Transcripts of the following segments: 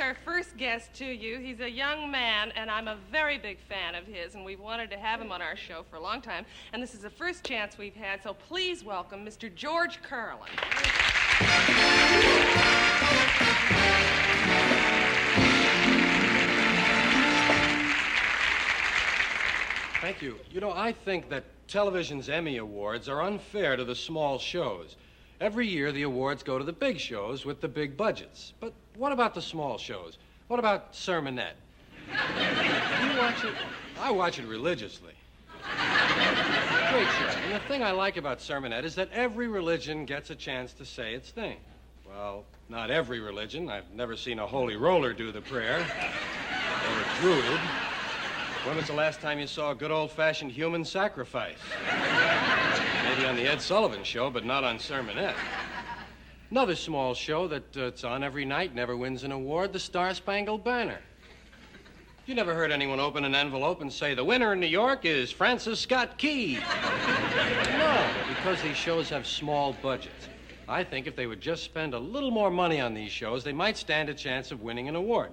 our first guest to you. He's a young man, and I'm a very big fan of his, and we've wanted to have him on our show for a long time. And this is the first chance we've had, so please welcome Mr. George Carlin. Thank you. You know, I think that television's Emmy Awards are unfair to the small shows. Every year, the awards go to the big shows with the big budgets. But what about the small shows? What about Sermonette? Do you watch it? I watch it religiously. Great show. And the thing I like about Sermonette is that every religion gets a chance to say its thing. Well, not every religion. I've never seen a holy roller do the prayer. Or a druid. When was the last time you saw a good old-fashioned human sacrifice? Maybe on the Ed Sullivan Show, but not on Sermonette. Another small show that's on every night, never wins an award, the Star-Spangled Banner. You never heard anyone open an envelope and say, the winner in New York is Francis Scott Key. No, because these shows have small budgets. I think if they would just spend a little more money on these shows, they might stand a chance of winning an award.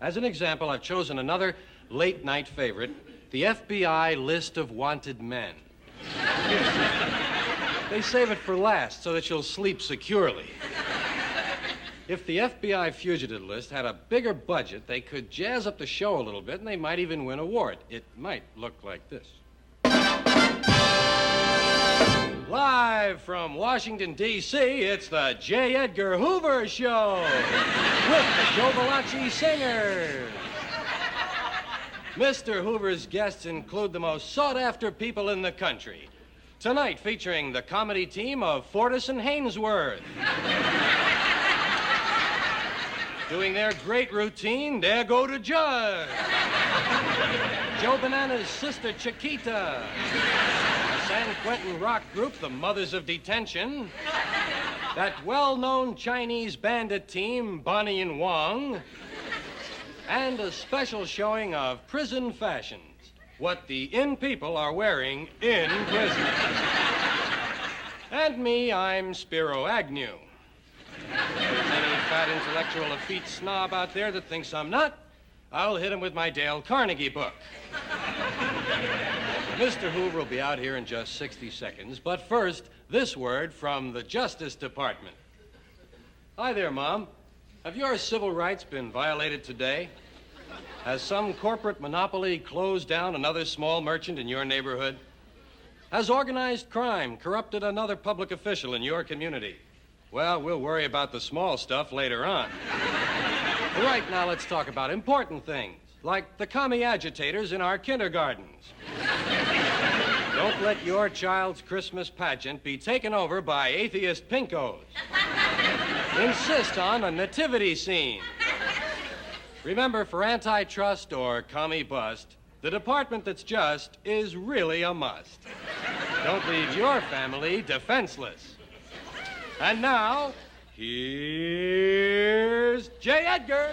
As an example, I've chosen another late-night favorite, the FBI List of Wanted Men. They save it for last so that you'll sleep securely. If the FBI fugitive list had a bigger budget, they could jazz up the show a little bit, and they might even win an award. It might look like this. Live from Washington, D.C., it's the J. Edgar Hoover Show with the Joe Valachi Singers. Mr. Hoover's guests include the most sought-after people in the country. Tonight, featuring the comedy team of Fortis and Hainsworth. Doing their great routine, there go to Judge. Joe Banana's sister, Chiquita. The San Quentin rock group, the Mothers of Detention. That well-known Chinese bandit team, Bonnie and Wong. And a special showing of prison fashions. What the in people are wearing in prison. And me, I'm Spiro Agnew. If there's any fat intellectual effete snob out there that thinks I'm not, I'll hit him with my Dale Carnegie book. Mr. Hoover will be out here in just 60 seconds, but first, this word from the Justice Department. Hi there, Mom. Have your civil rights been violated today? Has some corporate monopoly closed down another small merchant in your neighborhood? Has organized crime corrupted another public official in your community? Well, we'll worry about the small stuff later on. But right now, let's talk about important things, like the commie agitators in our kindergartens. Don't let your child's Christmas pageant be taken over by atheist pinkos. Insist on a nativity scene. Remember, for antitrust or commie bust, the department that's just is really a must. Don't leave your family defenseless. And now, here's J. Edgar.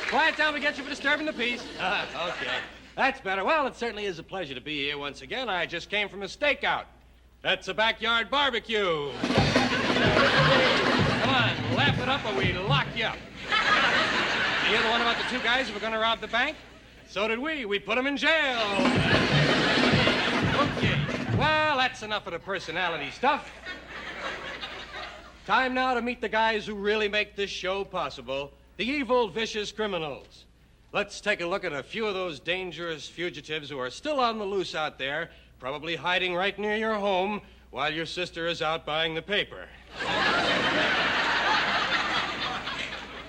Quiet down, we get you for disturbing the peace. Okay, that's better. Well, it certainly is a pleasure to be here once again. I just came from a stakeout. That's a backyard barbecue. Come on, laugh it up or we lock you up. You hear the one about the two guys who were going to rob the bank? So did we. We put them in jail. Okay, well, that's enough of the personality stuff. Time now to meet the guys who really make this show possible. The evil, vicious criminals. Let's take a look at a few of those dangerous fugitives who are still on the loose out there, probably hiding right near your home while your sister is out buying the paper.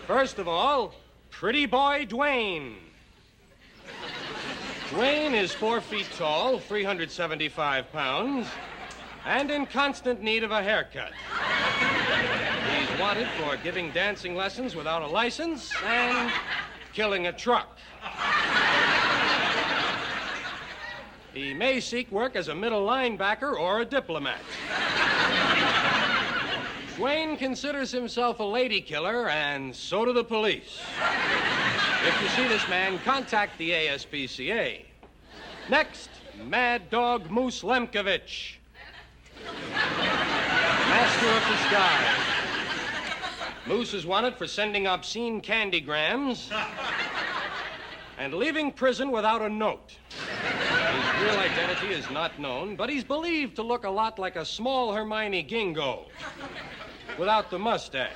First of all, pretty boy Dwayne. Dwayne is 4 feet tall, 375 pounds, and in constant need of a haircut. He's wanted for giving dancing lessons without a license and killing a truck. He may seek work as a middle linebacker or a diplomat. Dwayne considers himself a lady killer, and so do the police. If you see this man, contact the ASPCA. Next, Mad Dog Moose Lemkovich. Master of disguise. Moose is wanted for sending obscene candygrams and leaving prison without a note. His real identity is not known, but he's believed to look a lot like a small Hermione Gingo without the mustache.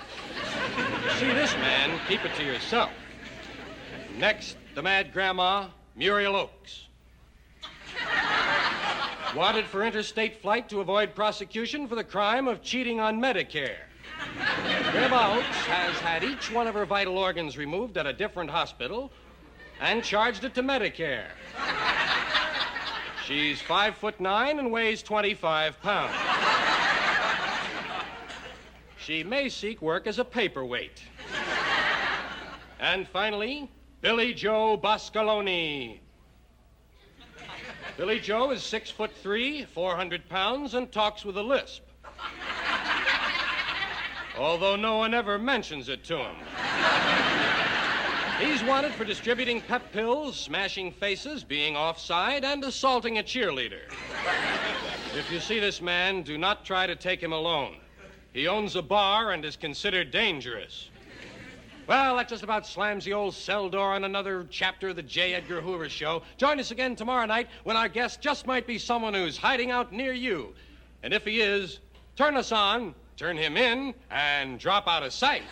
You see this man, keep it to yourself. Next, the Mad Grandma, Muriel Oakes. Wanted for interstate flight to avoid prosecution for the crime of cheating on Medicare. Grandma Oakes has had each one of her vital organs removed at a different hospital and charged it to Medicare. She's 5'9" and weighs 25 pounds. She may seek work as a paperweight. And finally, Billy Joe Boscaloni. Billy Joe is 6'3", 400 pounds, and talks with a lisp. Although no one ever mentions it to him. He's wanted for distributing pep pills, smashing faces, being offside, and assaulting a cheerleader. If you see this man, do not try to take him alone. He owns a bar and is considered dangerous. Well, that just about slams the old cell door on another chapter of the J. Edgar Hoover Show. Join us again tomorrow night when our guest just might be someone who's hiding out near you. And if he is, turn us on, turn him in, and drop out of sight.